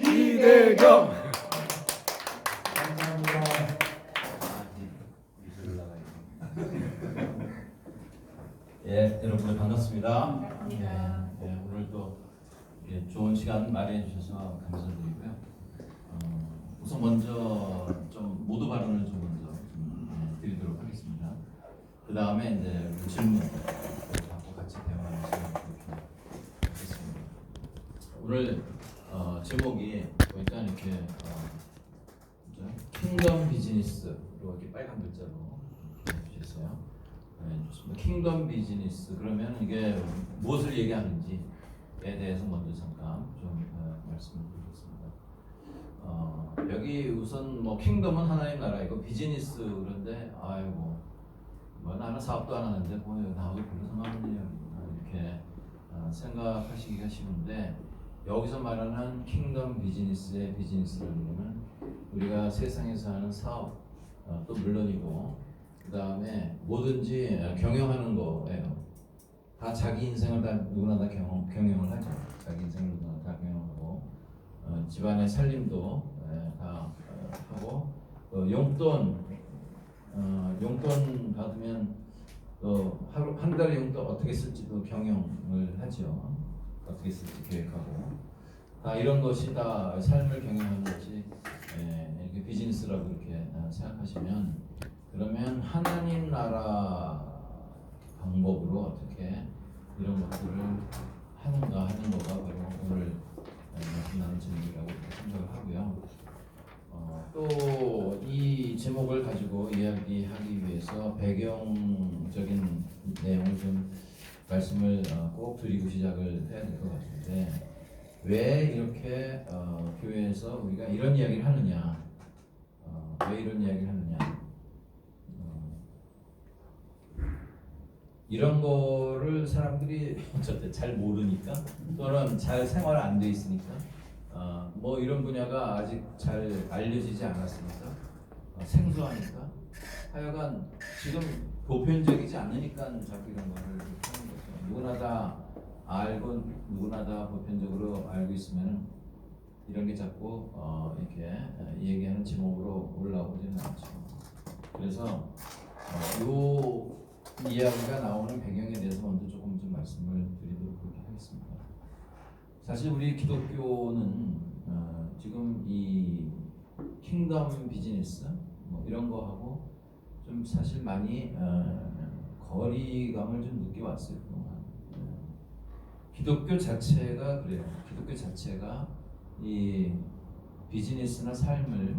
이대경. 감사합니다. 예, 여러분들 반갑습니다. 오늘 또 좋은 시간 마련해 주셔서 감사드리고요. 우선 먼저 좀 모두 발언을 좀 먼저 드리도록 하겠습니다. 그 다음에 이제 질문하고 같이 대화하는 시간을 갖겠습니다. 오늘 제목이 보니까 이렇게 킹덤 비즈니스로 이렇게 빨간 글자로 해주셨어요. 네, 좋습니다. 킹덤 비즈니스 그러면 이게 무엇을 얘기하는지에 대해서 먼저 잠깐 좀 말씀을 드리겠습니다. 여기 우선 뭐 킹덤은 하나님 나라이고 비즈니스 그런데 아이고 뭐 나는 사업도 안 하는데 뭐 나하고 별로 상관없네요 이렇게 생각하시기가 쉬운데 여기서 말하는 킹덤 비즈니스의 비즈니스라는 것은 우리가 세상에서 하는 사업 또 물론이고 그 다음에 뭐든지 경영하는 거예요. 다 자기 인생을 다 누구나 다 경영을 하죠. 자기 인생을 누구나 다 경영하고 집안의 살림도 다 하고 용돈 받으면 하루 한 달에 용돈 어떻게 쓸지도 경영을 하죠. 어떻게 쓸지 계획하고 다 이런 것이 다 삶을 경영하는 것이 이렇게 비즈니스라고 이렇게 생각하시면. 그러면 하나님 나라 방법으로 어떻게 이런 것들을 하는가 하는 거가 바로 오늘 나눈 질문이라고 생각을 하고요. 또 이 제목을 가지고 이야기하기 위해서 배경적인 내용을 좀 말씀을 꼭 드리고 시작을 해야 될 것 같은데 왜 이렇게 교회에서 우리가 이런 이야기를 하느냐 왜 이런 이야기를 하느냐 이런 거를 사람들이 어쨌든 잘 모르니까 또는 잘 생활 안 돼 있으니까 뭐 이런 분야가 아직 잘 알려지지 않았으니까 생소하니까 하여간 지금 보편적이지 않으니까 자꾸 이런 거를 하는 거죠. 누구나 다 알고 누구나 다 보편적으로 알고 있으면 이런 게 자꾸 이렇게 얘기하는 제목으로 올라오지는 않죠. 그래서 요 이야기가 나오는 배경에 대해서 먼저 조금 좀 말씀을 드리도록 그렇게 하겠습니다. 사실 우리 기독교는 지금 이 킹덤 비즈니스 뭐 이런 거 하고 좀 사실 많이 거리감을 좀 느껴왔어요. 기독교 자체가 그래요. 기독교 자체가 이 비즈니스나 삶을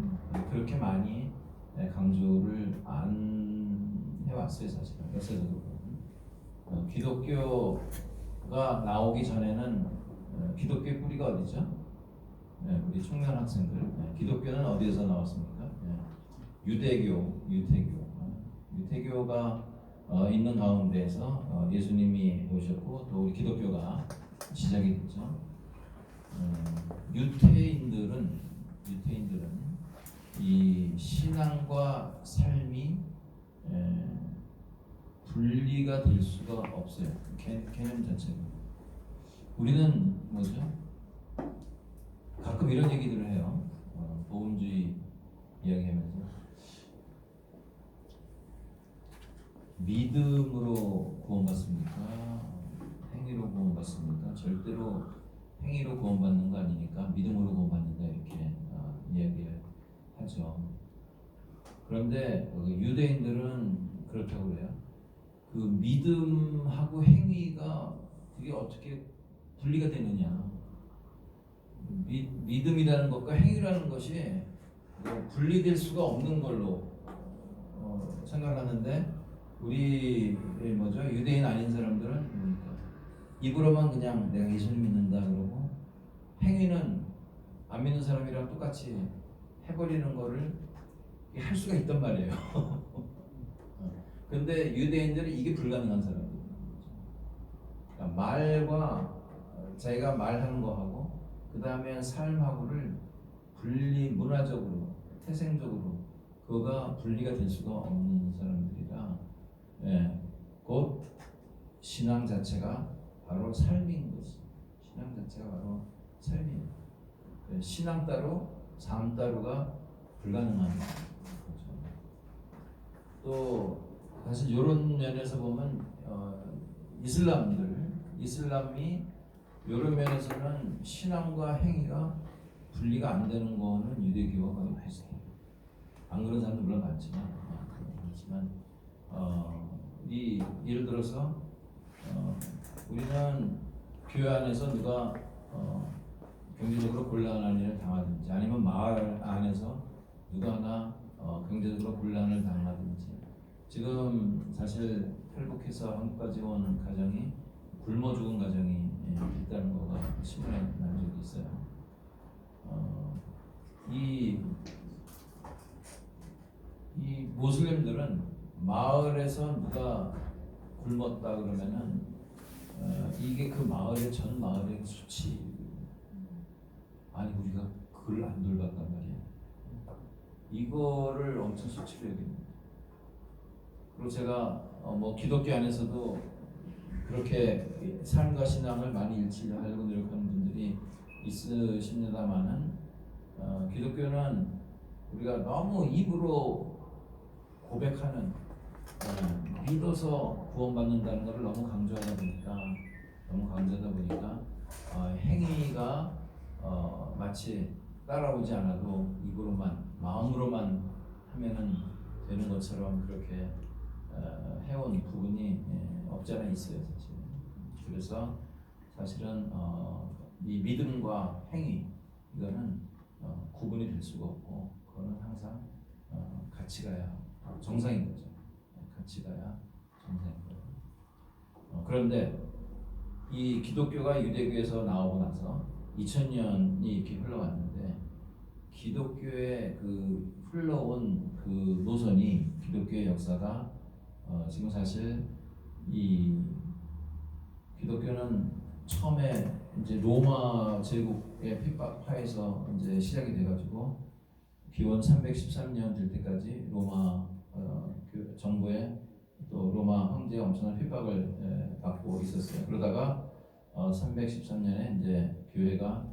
그렇게 많이 강조를 안 해왔어요. 사실은 역사적으로 기독교가 나오기 전에는 기독교의 뿌리가 어디죠? 우리 청년 학생들 기독교는 어디에서 나왔습니까? 유대교가 있는 가운데에서 예수님이 오셨고 또 우리 기독교가 시작이 됐죠. 유태인들은 이 신앙과 삶이 분리가 될 수가 없어요. 개념 자체가. 우리는 뭐죠? 가끔 이런 얘기들을 해요. 복음주의 이야기하면서 믿음으로 구원받습니까? 행위로 구원받습니까? 절대로 행위로 구원받는 거 아니니까 믿음으로 구원받는다 이렇게 이야기를 하죠. 그런데 유대인들은 그렇다고 그래요. 그 믿음하고 행위가 그게 어떻게 분리가 되느냐? 믿음이라는 것과 행위라는 것이 뭐 분리될 수가 없는 걸로 생각하는데 우리 뭐죠? 유대인 아닌 사람들은 입으로만 그냥 내가 예수님 믿는다 그러고 행위는 안 믿는 사람이랑 똑같이 해버리는 거를 할 수가 있단 말이에요. 근데 유대인들은 이게 불가능한 사람들이에요. 그러니까 말과 자기가 말하는 거하고 그 다음에 삶하고를 문화적으로 태생적으로 그거가 분리가 될 수가 없는 사람들이라 곧 신앙 자체가 바로 삶인 것이 신앙 자체가 바로 삶이에요. 신앙 따로 삶 따로가 불가능한 거죠. 또 사실 이런 면에서 보면 이슬람이 이런 면에서는 신앙과 행위가 분리가 안 되는 거는 유대교와 거의 비슷해요. 안 그런 사람도 물론 많지만 이 예를 들어서 우리는 교회 안에서 누가 경제적으로 곤란한 일을 당하든지 아니면 마을 안에서 누가 하나 경제적으로 곤란을 당하든지 지금 사실 탈북해서 한국까지 온 가정이 굶어 죽은 가정이 있다는 거가 신문에 난 적이 있어요. 이 모슬림들은 마을에서 누가 굶었다 그러면은 이게 그 마을의 전 마을의 수치. 아니 우리가 그걸 안 돌봤단 말이야. 이거를 엄청 수치로 여깁니다. 그리고 제가 뭐 기독교 안에서도 그렇게 삶과 신앙을 많이 일치하려고 노력하는 분들이 있으십니다만은 기독교는 우리가 너무 입으로 고백하는 믿어서 구원받는다는 것을 너무 강조하다 보니까 행위가 마치 따라오지 않아도 입으로만 마음으로만 하면은 되는 것처럼 그렇게 해온 부분이 없지 않아 있어요 사실. 그래서 사실은 이 믿음과 행위 이거는 구분이 될 수가 없고 그거는 항상 같이 가야 정상인 거죠. 같이 가야 정상인 거예요. 그런데 이 기독교가 유대교에서 나오고 나서 2000년이 이렇게 흘러왔는데 기독교의 그 흘러온 그 노선이 기독교의 역사가 지금 사실 이 기독교는 처음에 이제 로마 제국의 핍박하에서 이제 시작이 돼가지고 기원 313년 될 때까지 로마 정부의 또 로마 황제의 엄청난 핍박을 받고 있었어요. 그러다가 313년에 이제 교회가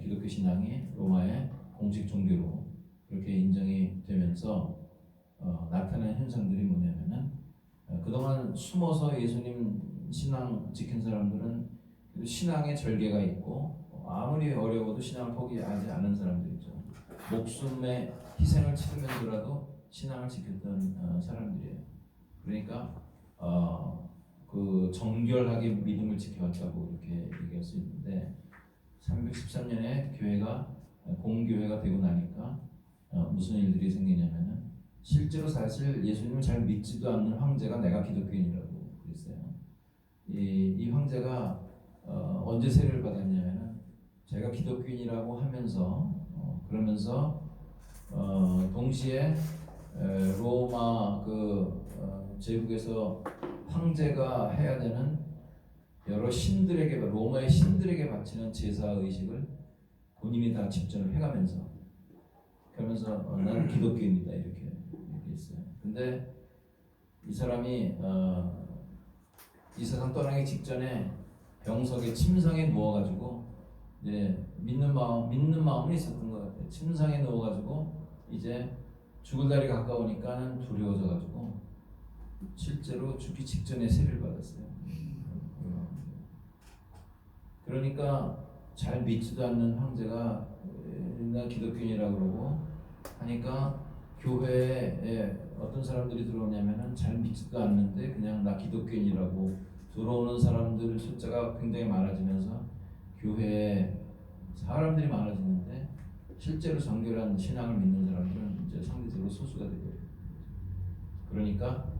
기독교 신앙이 로마의 공식 종교로 그렇게 인정이 되면서 나타난 현상들이 뭐냐면은 그동안 숨어서 예수님 신앙 지킨 사람들은 신앙의 절개가 있고 아무리 어려워도 신앙을 포기하지 않은 사람들이죠. 목숨의 희생을 치르면서라도 신앙을 지켰던 사람들이에요. 그러니까 그 정결하게 믿음을 지켜왔다고 이렇게 얘기할 수 있는데 313년에 교회가 공교회가 되고 나니까 무슨 일들이 생기냐면은 실제로 사실 예수님을 잘 믿지도 않는 황제가 내가 기독교인이라고 그랬어요. 이 황제가 언제 세례를 받았냐면은 제가 기독교인이라고 하면서 그러면서 동시에 로마 제국에서 황제가 해야 되는 여러 신들에게 로마의 신들에게 바치는 제사 의식을 본인이 다 집전을 해가면서 그러면서 나는 기독교인이다 이렇게 얘기했어요. 근데 이 사람이 이 세상 떠나기 직전에 병석에 침상에 누워가지고 이제 믿는 마음은 있었던 것 같아요. 침상에 누워가지고 이제 죽을 날이 가까우니까는 두려워져가지고 실제로 죽기 직전에 세례를 받았어요. 그러니까 잘 믿지도 않는 황제가 나 기독교인이라고 그러고 하니까 교회에 어떤 사람들이 들어오냐면은 잘 믿지도 않는데 그냥 나 기독교인이라고 들어오는 사람들 숫자가 굉장히 많아지면서 교회에 사람들이 많아지는데 실제로 정결한 신앙을 믿는 사람들은 이제 상대적으로 소수가 되고 그러니까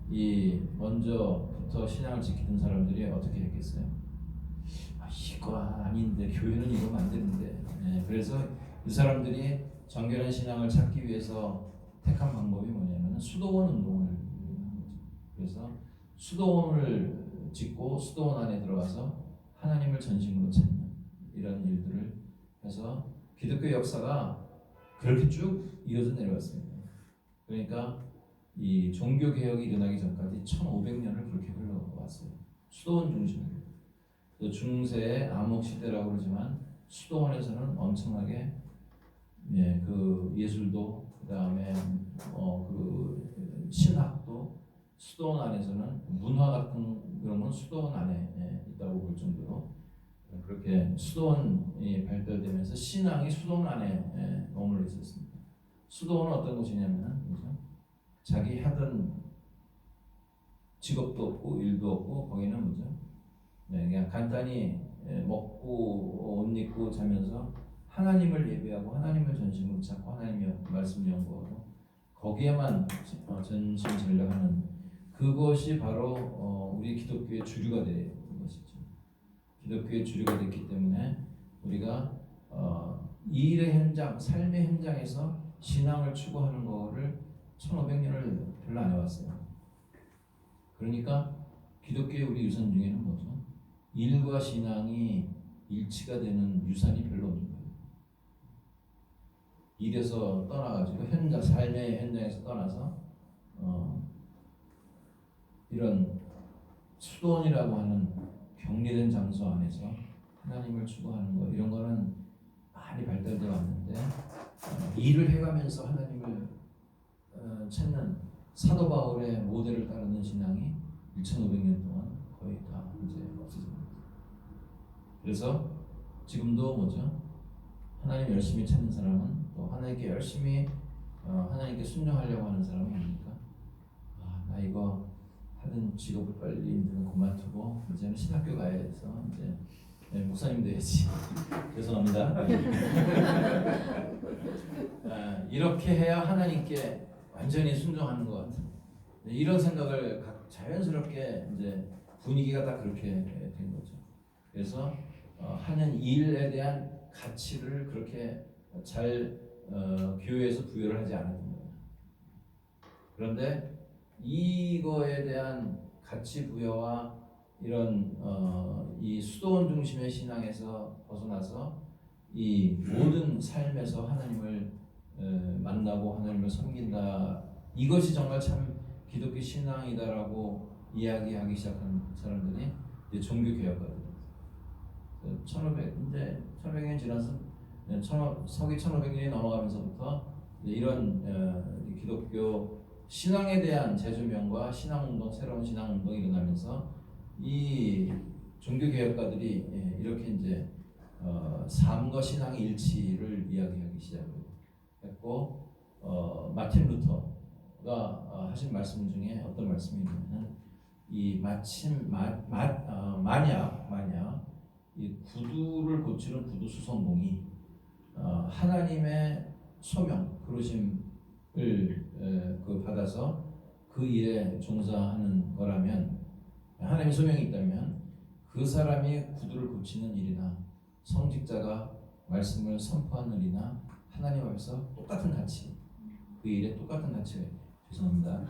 이 먼저부터 신앙을 지키던 사람들이 어떻게 했겠어요? 이거 아닌데 교회는 이러면 안 되는데 그래서 이 사람들이 정결한 신앙을 찾기 위해서 택한 방법이 뭐냐면 수도원 운동을 하는 거죠. 그래서 수도원을 짓고 수도원 안에 들어가서 하나님을 전심으로 찾는 이런 일들을 해서 기독교 역사가 그렇게 쭉 이어져 내려왔습니다. 그러니까 이 종교 개혁이 일어나기 전까지 1500년을 그렇게 흘러왔어요. 수도원 중심으로. 또 중세의 암흑 시대라고 그러지만 수도원에서는 엄청나게 그 예술도 그다음에 그 신학도 수도원 안에서는 문화 같은 그런 건 수도원 안에 있다고 볼 정도로 그렇게 수도원이 발달되면서 신앙이 수도원 안에 머물러 있었습니다. 수도원은 어떤 곳이냐면은 그죠? 자기 하던 직업도 없고 일도 없고 거기는 뭐죠? 그냥 간단히 먹고 옷 입고 자면서 하나님을 예배하고 하나님을 전심으로 찾고 하나님의 말씀 연구하고 거기에만 전심 전력하는 그것이 바로 우리 기독교의 주류가 된 것이죠. 기독교의 주류가 됐기 때문에 우리가 이 일의 현장, 삶의 현장에서 신앙을 추구하는 거를 1500년을 별로 안 해왔어요. 그러니까 기독교의 우리 유산 중에는 뭐죠? 일과 신앙이 일치가 되는 유산이 별로 없는 거예요. 일에서 떠나가지고 현장, 삶의 현장에서 떠나서 이런 수도원이라고 하는 격리된 장소 안에서 하나님을 추구하는 거 이런 거는 많이 발달되어 왔는데 일을 해가면서 하나님을 찾는 사도 바울의 모델을 따르는 신앙이 1500년 동안 거의 다 이제 없어집니다. 그래서 지금도 뭐죠? 하나님 열심히 찾는 사람은 또 하나님께 열심히 하나님께 순종하려고 하는 사람은 뭡니까? 나 이거 하던 직업을 빨리 이제 그만두고 이제는 신학교 가야 해서 이제 목사님 돼야지. 죄송합니다. 이렇게 해야 하나님께 완전히 순종하는 것 같은 이런 생각을 자연스럽게 이제 분위기가 다 그렇게 된 거죠. 그래서 하는 일에 대한 가치를 그렇게 잘 교회에서 부여를 하지 않았던 거예요. 그런데 이거에 대한 가치 부여와 이런 이 수도원 중심의 신앙에서 벗어나서 이 모든 삶에서 하나님을 만나고 하나님을 섬긴다. 이것이 정말 참 기독교 신앙이다라고 이야기하기 시작한 사람들이 이제 종교 개혁가들. 1500년 지나서 서기 1500년이 넘어가면서부터 이런 기독교 신앙에 대한 재조명과 신앙운동, 새로운 신앙운동이 일어나면서 이 종교 개혁가들이 이렇게 이제 삶과 신앙의 일치를 이야기하기 시작했고 마틴 루터가 하신 말씀 중에 어떤 말씀이 있냐면 이 마침 만약 이 구두를 고치는 구두 수선공이 하나님의 소명, 그러심을 받아서 그 일에 종사하는 거라면 하나님의 소명이 있다면 그 사람이 구두를 고치는 일이나 성직자가 말씀을 선포하는 일이나 하나님 앞에서 똑같은 가치, 그 일에 똑같은 가치가 죄송합니다.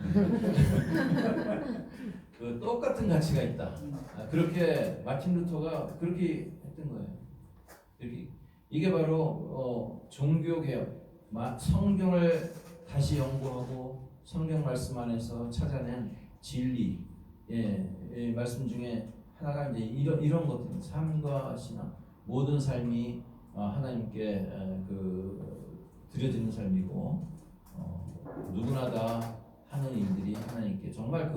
그 똑같은 가치가 있다. 그렇게 마틴 루터가 그렇게 했던 거예요. 이게 바로 종교 개혁, 성경을 다시 연구하고 성경 말씀 안에서 찾아낸 진리, 말씀 중에 하나가 이제 이런 것들, 삶과 신앙, 모든 삶이 하나님께 드려지는 삶이고 누구나 다 하는 일들이 하나님께 정말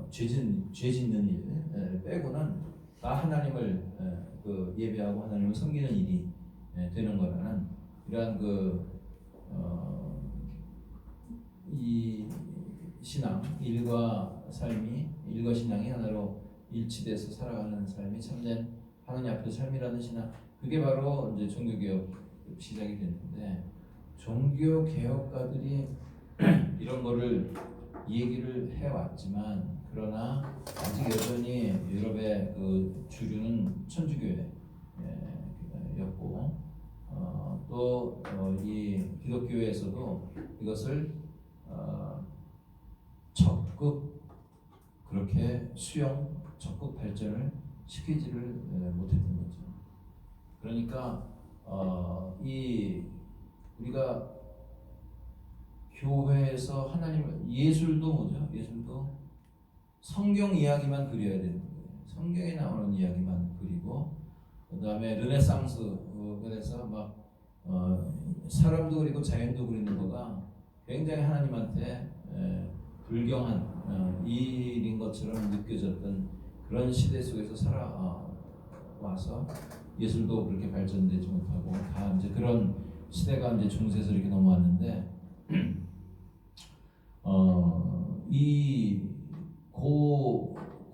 죄 짓는 일 빼고는 다 하나님을 예배하고 하나님을 섬기는 일이 되는 거라는 이러한 이 신앙, 일과 신앙이 하나로 일치돼서 살아가는 삶이 참된 하나님 앞에 삶이라는 신앙, 그게 바로 이제 종교개혁 시작이 됐는데 종교개혁가들이 이런 거를 얘기를 해왔지만 그러나 아직 여전히 유럽의 그 주류는 천주교였고 또 이 기독교에서도 이것을 적극 그렇게 적극 발전을 시키지를 못했던 거죠. 그러니까 우리가 교회에서 하나님을 예술도 뭐죠? 예술도 성경 이야기만 그려야 되는 거예요. 성경에 나오는 이야기만 그리고 그다음에 르네상스 그래서 막 사람도 그리고 자연도 그리는 거가 굉장히 하나님한테 불경한 일인 것처럼 느껴졌던 그런 시대 속에서 살아와서 예술도 그렇게 발전되지 못하고 다 이제 그런 시대가 이제 중세에서 이렇게 넘어왔는데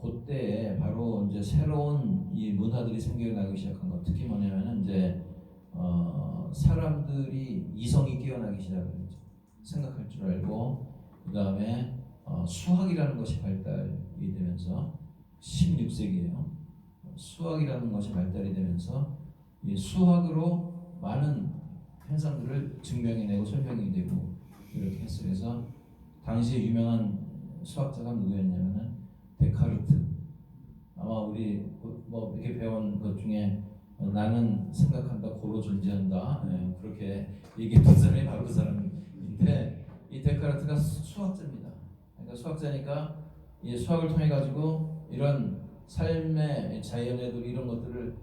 그때에 바로 이제 새로운 이 문화들이 생겨나기 시작한 것, 특히 뭐냐면은 이제 사람들이 이성이 깨어나기 시작했죠. 생각할 줄 알고, 그 다음에 수학이라는 것이 발달이 되면서 16세기에요. 수학이라는 것이 발달이 되면서 이 수학으로 많은 현상들을 증명해내고 설명이 되고 이렇게 했어요. 그래서 당시에 유명한 수학자가 누구였냐면은 데카르트. 아마 우리 뭐 이렇게 배운 것 중에 나는 생각한다 고로 존재한다 그렇게 얘기했던 사람이 바로 그 사람인데 이 데카르트가 수학자입니다. 그러니까 수학자니까 이 수학을 통해 가지고 이런 삶의 자연애들 이런 것들을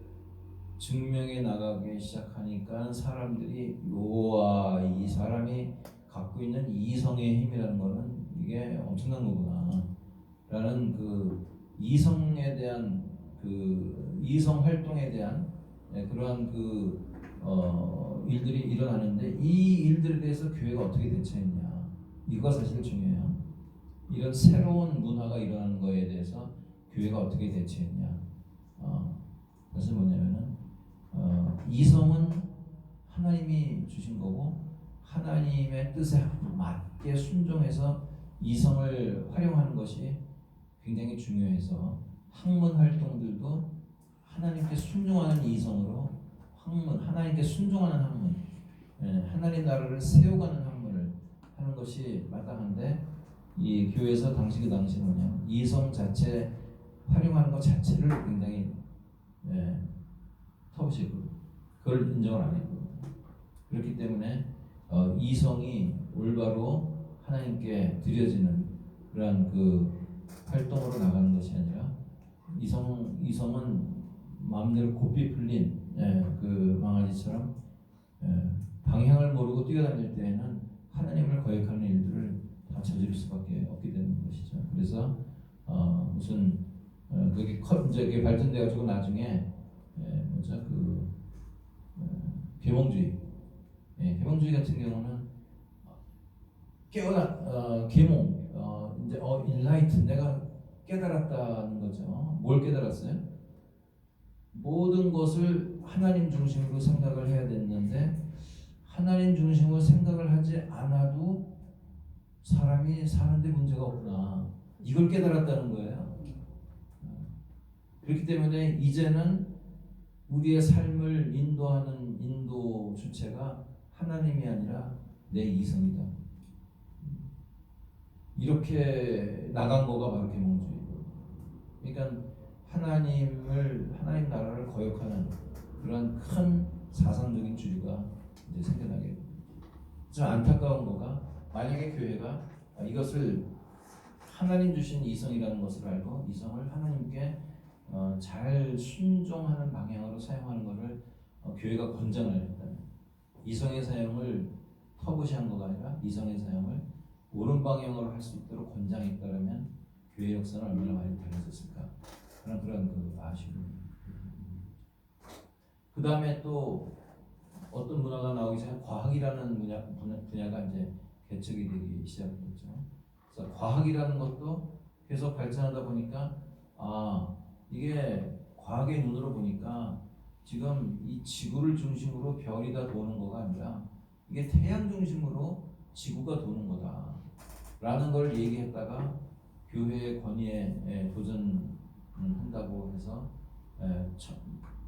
증명해 나가기 시작하니까 사람들이 우와 이 사람이 갖고 있는 이성의 힘이라는 거는 이게 엄청난 거구나 라는 그 이성에 대한 그 이성 활동에 대한 그러한 그 일들이 일어나는데 이 일들에 대해서 교회가 어떻게 대처했냐 이거 사실 중요해요. 이런 새로운 문화가 일어나는 거에 대해서 교회가 어떻게 대처했냐 그것은 뭐냐면은 이성은 하나님이 주신 거고 하나님의 뜻에 맞게 순종해서 이성을 활용하는 것이 굉장히 중요해서 학문 활동들도 하나님께 순종하는 이성으로 하나님께 순종하는 학문, 하나님 나라를 세워가는 학문을 하는 것이 마땅한데 이 교회에서 그 당시 뭐냐 이성 자체 활용하는 것 자체를 굉장히 터부시고 그걸 인정을 안 했고 그렇기 때문에 이성이 올바로 하나님께 드려지는 그러한 그 활동으로 나가는 것이 아니라 이성은 마음대로 고삐 풀린 그 강아지처럼 방향을 모르고 뛰어다닐 때에는 하나님을 거역하는 일들을 다 저지를 수밖에 없게 되는 것이죠. 그래서 무슨 그게 이제 발전돼 가지고 나중에 뭐죠 그 계몽주의 계몽주의 같은 경우는 계몽 이제 인라이트 내가 깨달았다는 거죠. 뭘 깨달았어요? 모든 것을 하나님 중심으로 생각을 해야 됐는데 하나님 중심으로 생각을 하지 않아도 사람이 사는데 문제가 없구나. 이걸 깨달았다는 거예요. 그렇기 때문에 이제는 우리의 삶을 인도하는 인도 주체가 하나님이 아니라 내 이성이다. 이렇게 나간 거가 바로 계몽주의고. 그러니까 하나님 나라를 거역하는 그런 큰 사상적인 주의가 이제 생겨나게 됩니다. 좀 안타까운 거가 만약에 교회가 이것을 하나님 주신 이성이라는 것을 알고 이성을 하나님께 잘 순종하는 방향으로 사용하는 것을 교회가 권장을 했다면 이성의 사용을 터부시한 거가 아니라 이성의 사용을 옳은 방향으로 할 수 있도록 권장했다면 교회 역사는 얼마나 많이 달라졌을까 그런 그 아쉬움. 그 다음에 또 어떤 문화가 나오기 전에 과학이라는 분야가 이제 개척이 되기 시작했죠. 그래서 과학이라는 것도 계속 발전하다 보니까 이게 과학의 눈으로 보니까 지금 이 지구를 중심으로 별이 다 도는 거가 아니라 이게 태양 중심으로 지구가 도는 거다라는 걸 얘기했다가 교회의 권위에 도전한다고 해서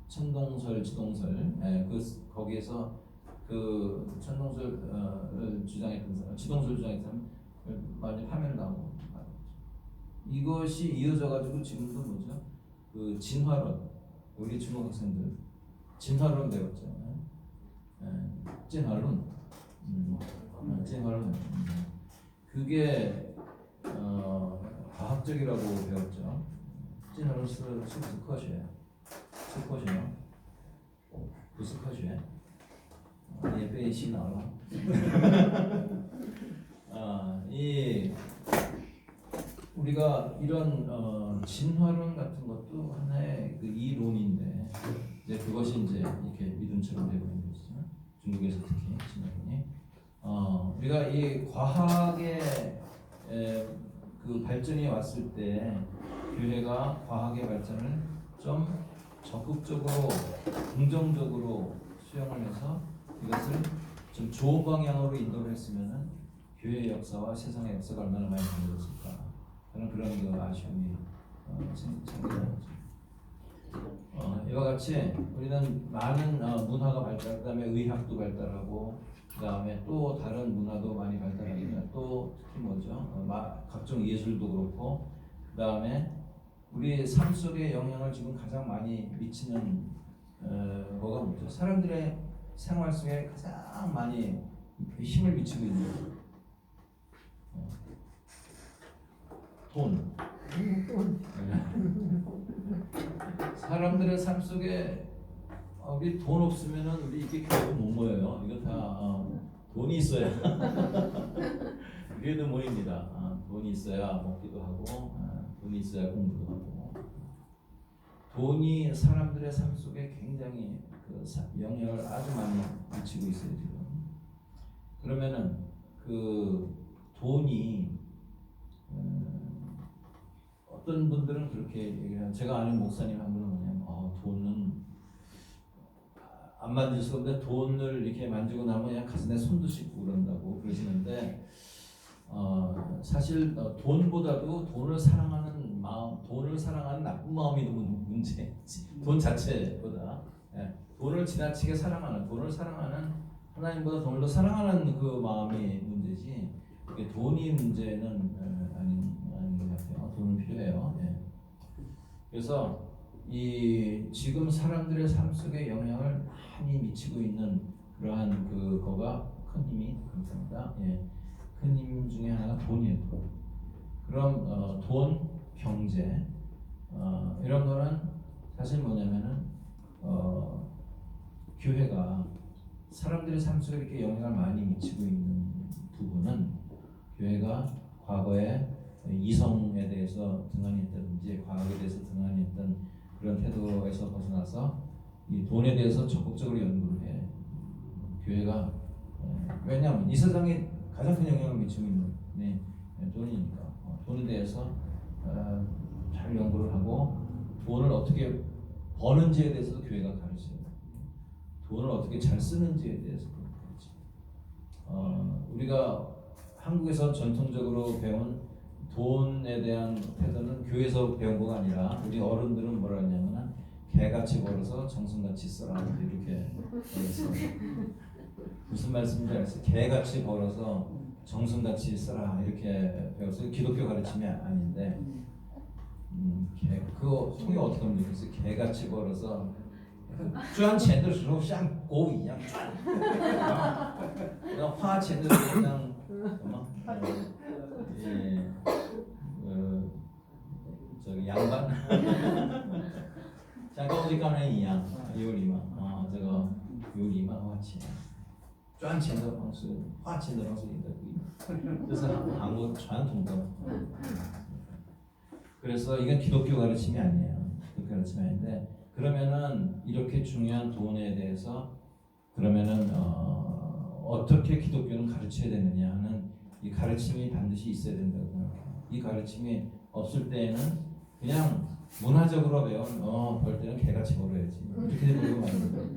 천동설, 지동설 거기에서 그 천동설을 주장했던 사람, 지동설 주장했던 사람 많이 파면 나오고 이것이 이어져 가지고 지금도 뭐죠? 그 진화론 우리 중국 학생들 진화론 배웠죠. 진화론, 진화론 그게 과학적이라고 배웠죠. 진화론 스컷이에요. 不是科学，也被洗脑了。이 우리가 이런 진화론 같은 것도 하나의 그 이론인데 이제 그것이 이제 이렇게 믿음처럼 되고 있는 거죠. 중국에서 특히 진화론이 우리가 이 과학의 그 발전이 왔을 때 교회가 과학의 발전을 좀 적극적으로 긍정적으로 수용을 해서 이것을 좀 좋은 방향으로 인도를 했으면은 교회의 역사와 세상의 역사가 얼마나 많이 달라졌을까 하는 그런 그 아쉬움이 생기는 거죠. 이와 같이 우리는 많은 문화가 발달, 그다음에 의학도 발달하고, 그다음에 또 다른 문화도 많이 발달하니까 또 특히 뭐죠? 각종 예술도 그렇고, 그다음에 우리 삶 속에 영향을 지금 가장 많이 미치는 뭐가 뭐죠? 사람들의 생활 속에 가장 많이 힘을 미치고 있는 돈. 사람들의 삶 속에 우리 돈 없으면은 우리 이렇게 교회 못 모여요. 이거 다 돈이 있어야 교회도 모입니다. 돈이 있어야 먹기도 하고, 돈이 있어야 공부도 하고. 돈이 사람들의 삶 속에 굉장히 그 영향을 아주 많이 미치고 있어요 지금. 그러면은 그 돈이 어떤 분들은 그렇게 얘기해요. 제가 아는 목사님 한 분은 뭐냐면 돈은 안 만질 수가 없는데 돈을 이렇게 만지고 나면 그냥 가슴에 손도 씻고 그런다고 그러시는데 사실 돈보다도 돈을 사랑하는 마음, 돈을 사랑하는 나쁜 마음이 너무 문제지. 돈 자체보다 돈을 지나치게 사랑하는, 돈을 사랑하는 하나님보다 돈을 더 사랑하는 그 마음이 문제지. 그게 돈이 문제는 아닌 것 같아요. 돈은 필요해요. 그래서 이 지금 사람들의 삶 속에 영향을 많이 미치고 있는 그러한 그거가 큰 힘이 그렇습니다. 큰 힘 중에 하나가 돈이에요. 그럼 돈, 경제 이런 거는 사실 뭐냐면은 교회가 사람들의 삶 속에 이렇게 영향을 많이 미치고 있는 부분은 교회가 과거에 이성에 대해서 등한했다든지 과학에 대해서 등한했던 그런 태도에서 벗어나서 이 돈에 대해서 적극적으로 연구를 해. 교회가 왜냐하면 이 세상에 가장 큰 영향을 미치고 있는 돈이니까 돈에 대해서 잘 연구를 하고 돈을 어떻게 버는지에 대해서도 교회가 가르쳐요. 돈을 어떻게 잘 쓰는지에 대해서 가르쳐. 우리가 한국에서 전통적으로 배운 돈에 대한 태도는 교회에서 배운 거가 아니라 우리 어른들은 뭐라 했냐면 개같이 벌어서 정성같이 써라 이렇게 배웠어요. 무슨 말씀인지 알았어요? 개같이 벌어서 정성같이 써라 이렇게 배웠어요. 기독교 가르침이 아닌데 그거 통역 어떻게 하면 되겠어요? 개같이 벌어서 赚钱的时候像狗一样赚，然后花钱的时候像什么？这个羊般，像高级钢人一样有礼貌这个有礼貌花钱，赚钱的方式、花钱的方式也都不一样，这是韩国传统的。그래서 이건 기독교 가르침이 아니에요. 기독교 가르침이 아닌데. 그러면은 이렇게 중요한 돈에 대해서 그러면은 어떻게 기독교는 가르쳐야 되느냐 하는 이 가르침이 반드시 있어야 된다고 생각해요. 이 가르침이 없을 때에는 그냥 문화적으로 배운 벌 때는 개같이 벌어야지 이렇게 되고 마는 거예요.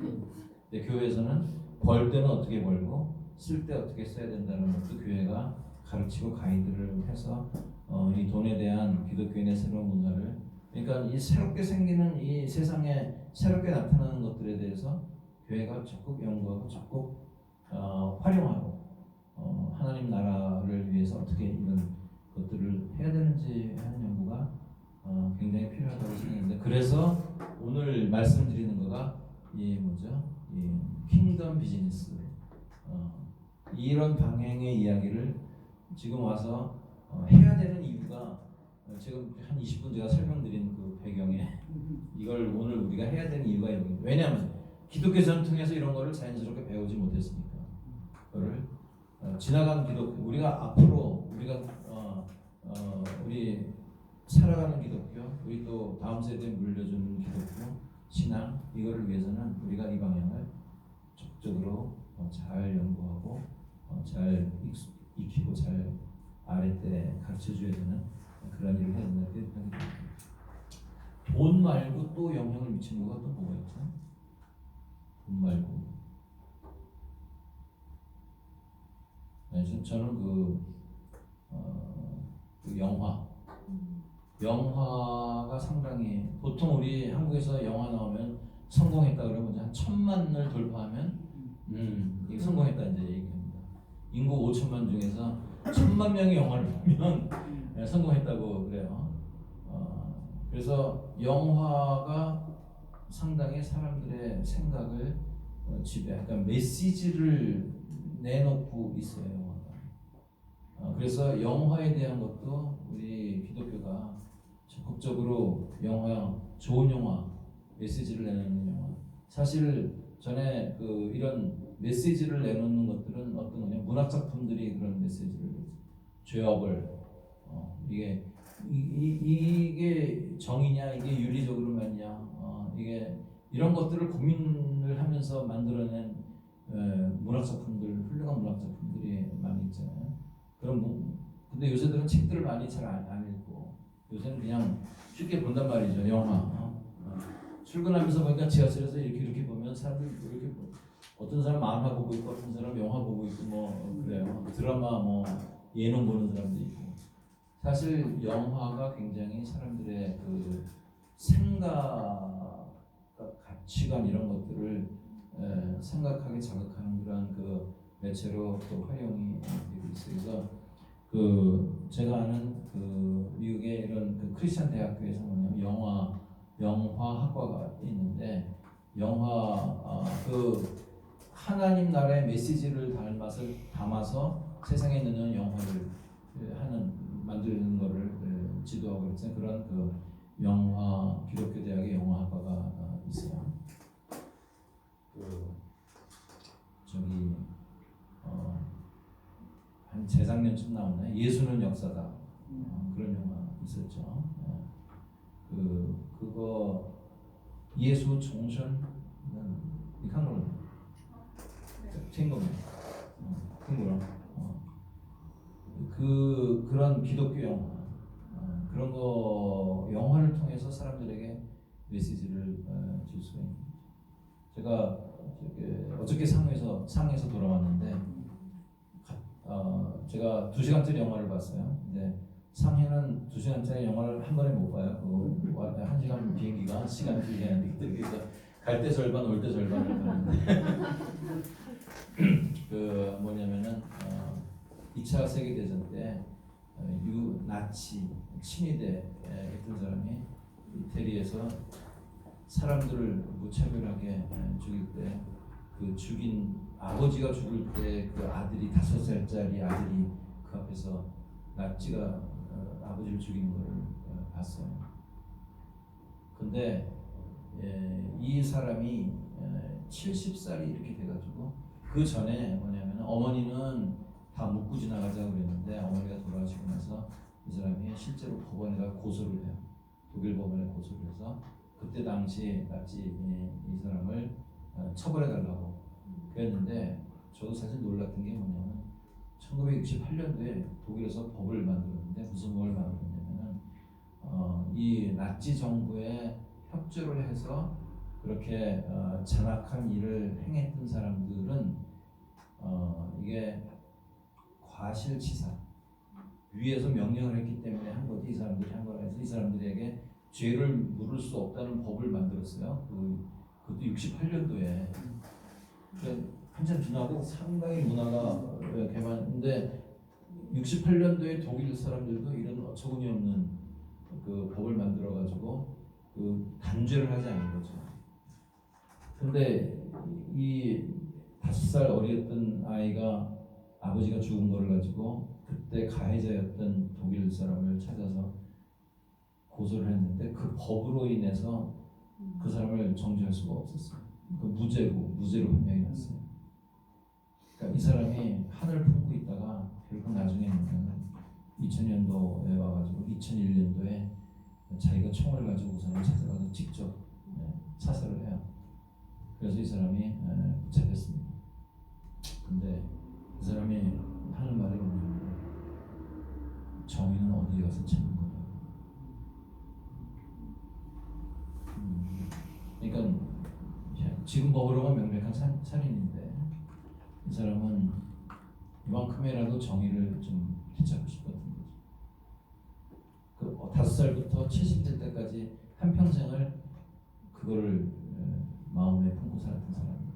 근데 교회에서는 벌 때는 어떻게 벌고 쓸 때 어떻게 써야 된다는 것도 교회가 가르치고 가이드를 해서 이 돈에 대한 기독교인의 새로운 문화를, 그러니까 이 새롭게 생기는 이 세상에 새롭게 나타나는 것들에 대해서 교회가 적극 연구하고 적극 활용하고 하나님 나라를 위해서 어떻게 이런 것들을 해야 되는지 하는 연구가 굉장히 필요하다고 생각합니다. 그래서 오늘 말씀드리는 거가 이 뭐죠? 이 킹덤 비즈니스 이런 방향의 이야기를 지금 와서 해야 되는 이유가 지금 한 20분 제가 설명드린 그 배경에 이걸 오늘 우리가 해야 되는 이유가 여기. 왜냐하면 기독교 전통에서 이런 거를 자연스럽게 배우지 못했으니까 그거를 지나간 기독교 우리가 앞으로 우리가 우리 살아가는 기독교 우리 또 다음 세대에 물려주는 기독교 신앙 이거를 위해서는 우리가 이 방향을 적극적으로 잘 연구하고 잘 익히고 잘 아랫때 가르쳐줘야 되는 그런 일을 해야 된다고 생각합니다. 돈 말고 또 영향을 미치는 거가 또 뭐가 있죠? 돈 말고 저는 그 영화가 상당히 보통 우리 한국에서 영화 나오면 성공했다 그러면 한 1,000만을 돌파하면 이게 성공했다 이제 얘기합니다. 인구 5천만 중에서 1,000만 명이 영화를 보면 성공했다고 그래요. 그래서 영화가 상당히 사람들의 생각을 지배하니까 메시지를 내놓고 있어요. 영화가. 그래서 영화에 대한 것도 우리 기독교가 적극적으로 좋은 영화, 메시지를 내놓는 영화. 사실 전에 이런 메시지를 내놓는 것들은 어떤 거냐? 문학 작품들이 그런 메시지를 죄업을 이게 정의냐, 이게 윤리적으로 맞냐, 이게 이런 것들을 고민을 하면서 만들어낸 문학 작품들, 훌륭한 문학 작품들이 많이 있잖아요. 근데 요새들은 책들을 많이 잘 안 읽고 요새는 그냥 쉽게 본단 말이죠. 영화. 출근하면서 보니까 지하철에서 이렇게 보면 사람들 이렇게 어떤 사람 만화 보고 있고 어떤 사람 영화 보고 있고 뭐 그래요. 드라마 뭐 예능 보는 사람도 있고. 사실 영화가 굉장히 사람들의 그 생각, 가치관 이런 것들을 생각하게 자극하는 그런 그 매체로 또 활용이 되고 있어요. 그래서 제가 아는 미국의 이런 크리스천 대학교에서 뭐냐면 영화학과가 있는데 하나님 나라의 메시지를 담아서 세상에 있는 영화를 만드는 거를 지도하고 있는 그런 기독교 대학의 영화학과가 있어요. 한 재작년쯤 나왔나요? 예수는 역사다. 그런 영화 있었죠. 그거 예수 총선 한국어 그런 기독교 영화 그런 거 영화를 통해서 사람들에게 메시지를 줄 수가 있는 거죠. 제가 어저께 상에서 돌아왔는데 제가 2시간짜리 영화를 봤어요. 근데 상해는 2시간짜리 영화를 한 번에 못 봐요. 1시간 비행기가 시간 들게 하는데 그래서 갈 때 절반 올 때 절반을 봤는데 뭐냐면은 2차 세계대전 때 나치 친위대 했던 사람이 이태리에서 사람들을 무차별하게 죽일 때 죽인 아버지가 죽을 때 아들이 5살짜리 아들이 그 앞에서 나치가 아버지를 죽이는 것을 봤어요. 근데 이 사람이 70살이 이렇게 돼가지고 그 전에 뭐냐면 어머니는 다 묻고 지나가자고 그랬는데 어머니가 돌아가시고 나서 이 사람이 실제로 법원에다 고소를 해요. 독일 법원에 고소를 해서 그때 당시 나치 이 사람을 처벌해달라고 그랬는데 저도 사실 놀랐던 게 뭐냐면 1968년도에 독일에서 법을 만들었는데 무슨 법을 만들었냐면은 이 나치 정부에 협조를 해서 그렇게 잔악한 일을 행했던 사람들은 이게 과실치사 위에서 명령을 했기 때문에 한 거지 이 사람들이 한 거라 해서 이 사람들에게 죄를 물을 수 없다는 법을 만들었어요. 그것도 68년도에 한참 지나고 상당히 문화가 개발했는데 68년도에 독일 사람들도 이런 어처구니 없는 법을 만들어 가지고 단죄를 하지 않은 거죠. 근데 이 5살 어렸던 아이가 아버지가 죽은 거를 가지고 그때 가해자였던 독일 사람을 찾아서 고소를 했는데 그 법으로 인해서 그 사람을 정죄할 수가 없었어요. 그 무죄로 판명이 났어요. 그러니까 이 사람이 한을 품고 있다가 결국 나중에는 2000년도에 와가지고 2001년도에 자기가 총을 가지고 우선을 찾아가서 직접 사살을 해요. 그래서 이 사람이 잡혔습니다. 근데 그 사람이 하는 말이 뭐냐면 정의는 어디에 가서 찾는 거냐. 그러니까 지금 법으로만 명백한 살인인데 이 사람은 이만큼이라도 정의를 좀 되찾고 싶었던 거죠. 그 5살부터 70대 때까지 한 평생을 그거를 마음에 품고 살았던 사람입니다.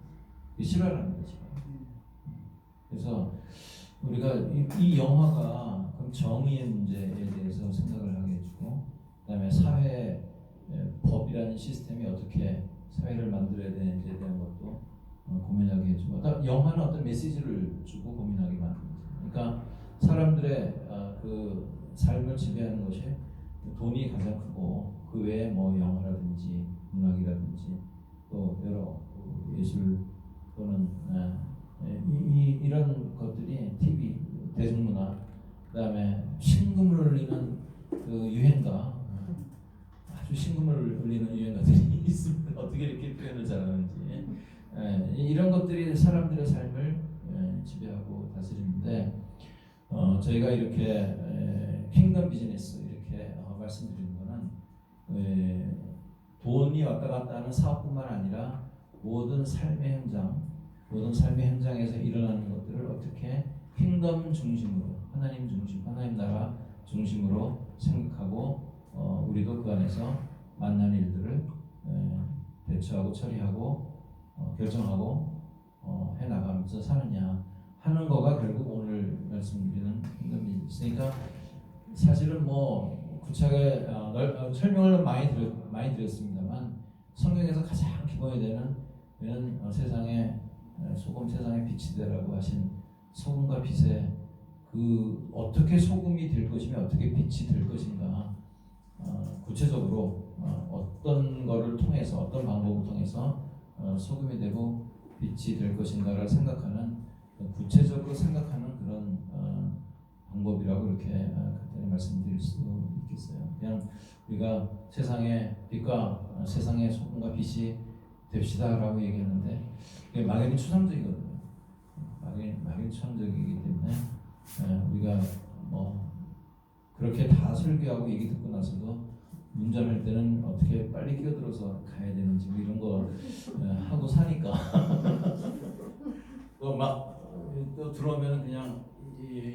실화라는 거죠. 그래서 우리가 이 영화가 그럼 정의의 문제에 대해서 생각을 하게 해주고, 그다음에 사회 법이라는 시스템이 어떻게 사회를 만들어야 되는지에 대한 것도 고민하게 해주고, 영화는 어떤 메시지를 주고 고민하게 만드는 거죠. 그러니까 사람들의 그 삶을 지배하는 것이 돈이 가장 크고, 그 외에 뭐 영화라든지 문학이라든지 또 여러 예술 또는 이런 것들이 TV, 대중문화, 그다음에 신금을 울리는 그 유행가, 아주 신금을 울리는 유행가들이 있습니다. 어떻게 이렇게 표현을 잘하는지. 이런 것들이 사람들의 삶을 지배하고 다스리는데, 저희가 이렇게 킹덤 비즈니스 이렇게 말씀드리는 거는 돈이 왔다 갔다 하는 사업뿐만 아니라 모든 삶의 현장에서 일어나는 것들을 어떻게 킹덤 중심으로, 하나님 중심, 하나님 나라 중심으로 생각하고 우리도 그 안에서 만나는 일들을 대처하고 처리하고 결정하고 해나가면서 사느냐 하는 거가 결국 오늘 말씀드리는 킹덤 비즈니스니까, 사실은 뭐 구체하게 설명을 많이 드렸습니다만, 성경에서 가장 기본이 되는 세상의 소금, 세상의 빛이 되라고 하신 소금과 빛의 그 어떻게 소금이 될 것이며 어떻게 빛이 될 것인가, 구체적으로 어떤 거를 통해서, 어떤 방법을 통해서 소금이 되고 빛이 될 것인가를 생각하는, 구체적으로 생각하는 그런 방법이라고 이렇게 간단히 말씀드릴 수 있겠어요. 그냥 우리가 세상의 빛과 세상의 소금과 빛이 됩시다라고 얘기하는데, 그게 막연히 추상적이거든요. 막연히 추상적이기 때문에 우리가 뭐 그렇게 다 설교하고 얘기 듣고 나서도 운전할 때는 어떻게 빨리 끼어들어서 가야 되는지 뭐 이런 거 하고 사니까 또 들어오면 그냥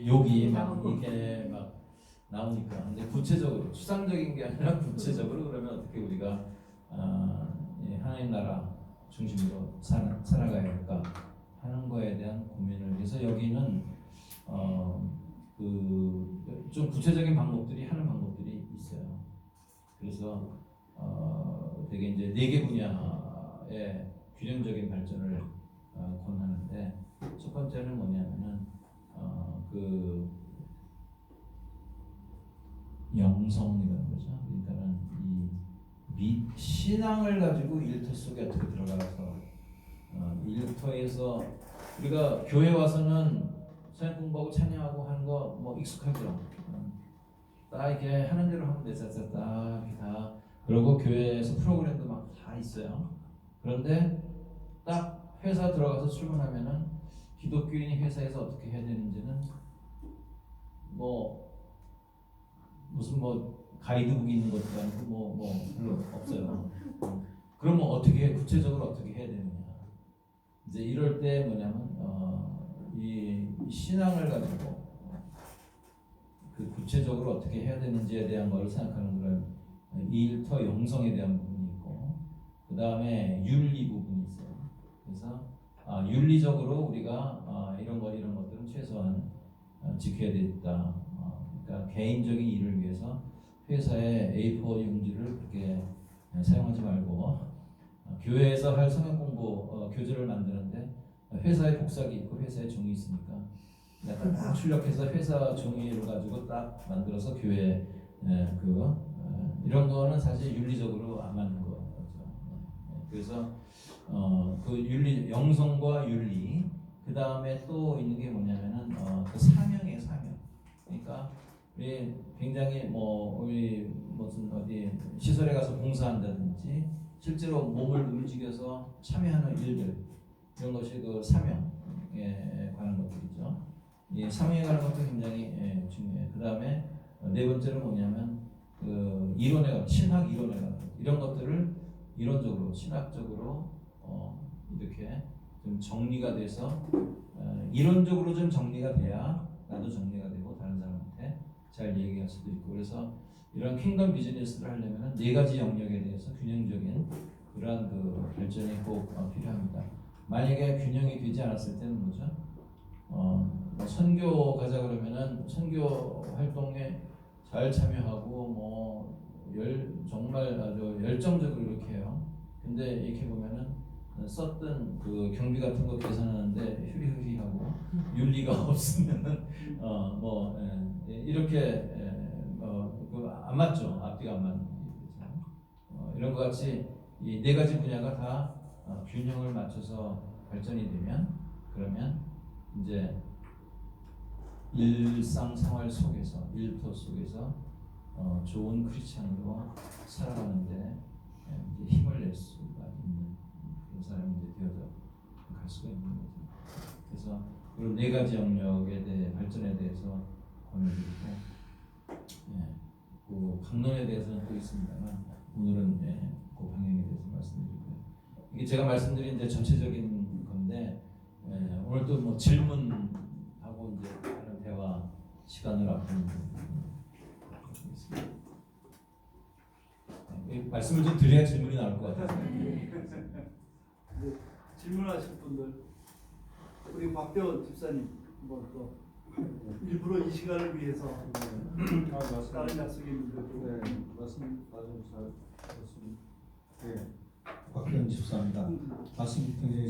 욕이 막 이렇게 막 나오니까. 근데 구체적으로, 추상적인 게 아니라 구체적으로 그러면 어떻게 우리가 하나님 나라 중심으로 살아가야 할까 하는 거에 대한 고민을 해서, 여기는 그 좀 구체적인 방법들이, 하는 방법들이 있어요. 그래서 되게 이제 4개 분야의 균형적인 발전을 권하는데, 첫 번째는 뭐냐면은 그 영성이라는 거죠. 그러니까는 이 신앙을 가지고 일터 속에 어떻게 들어가서 일터에서 우리가 교회 와서는 성경 공부하고 찬양하고 하는 거 뭐 익숙하죠. 딱 이렇게 하는 대로 하면 되죠. 딱 이렇게 다. 그리고 교회에서 프로그램도 막 다 있어요. 그런데 딱 회사 들어가서 출근하면은 기독교인이 회사에서 어떻게 해야 되는지는 뭐 무슨 뭐 가이드북이 있는 것도 아니고 뭐 별로 없어요. 그러면 어떻게, 구체적으로 어떻게 해야 되느냐. 이제 이럴 때 뭐냐면 이 신앙을 가지고 그 구체적으로 어떻게 해야 되는지에 대한 걸 생각하는 그런 일터 영성에 대한 부분이 있고, 그 다음에 윤리 부분이 있어요. 그래서 윤리적으로 우리가 이런 것들은 최소한 지켜야 되겠다. 그러니까 개인적인 일을 위해서 회사의 A4 용지를 그렇게 사용하지 말고, 교회에서 할 성경 공부 교재를 만드는데 회사에 복사기 있고 회사에 종이 있으니까 약간 딱 출력해서 회사 종이를 가지고 딱 만들어서 교회 이런 거는 사실 윤리적으로 안 맞는 거죠. 그래서 그 윤리, 영성과 윤리, 그 다음에 또 있는 게 뭐냐면은 그 사명이에요, 사명. 그러니까 우리 굉장히 우리 무슨 어디 시설에 가서 봉사한다든지 실제로 몸을 움직여서 참여하는 일들, 이런 것이 그 사명에 관한 것들이죠. 이 사명에 관한 것도 굉장히 중요해요. 그 다음에 네 번째로 뭐냐면 그 이론에 관한, 신학 이론에 관한 것, 이런 것들을 이론적으로 신학적으로 이렇게 좀 정리가 돼서 이론적으로 좀 정리가 돼야 나도 정리가 되고 다른 사람한테 잘 얘기할 수도 있고, 그래서 이런 킹덤 비즈니스를 하려면 네 가지 영역에 대해서 균형적인 그러한 그 발전이 꼭 필요합니다. 만약에 균형이 되지 않았을 때는 뭐죠? 뭐 선교 가자 그러면은 선교 활동에 잘 참여하고 정말 아주 열정적으로 이렇게 해요. 근데 이렇게 보면은 썼던 그 경비 같은 거 계산하는데 휴리휴리하고 윤리가 없으면은 이렇게 안 맞죠. 앞뒤가 안 맞는 거죠. 이런 것 같이 이 네 가지 분야가 다 균형을 맞춰서 발전이 되면, 그러면 이제 일상생활 속에서, 일터 속에서 좋은 크리스찬으로 살아가는데 이제 힘을 낼 수가 있는 그런 사람이 이제 되어서 갈 수가 있는 거죠. 그래서 그런 네 가지 영역에 대해 발전에 대해서 권유드리고, 그 강론에 대해서는 또 있습니다만 오늘은 그 방향에 대해서 말씀드리고요. 이게 제가 말씀드린 이제 전체적인 건데, 오늘 또 뭐 질문하고 이제 하는 대화 시간을 앞두고 있습니다. 말씀을 좀 드려야 질문이 나올 것 같아서. 질문하실 분들, 우리 박대원 집사님 또 일부러 이 시간을 위해서 다른 약속이 있는데 말씀 아주 잘 들었습니다. 박대원 집사입니다. 말씀 굉장히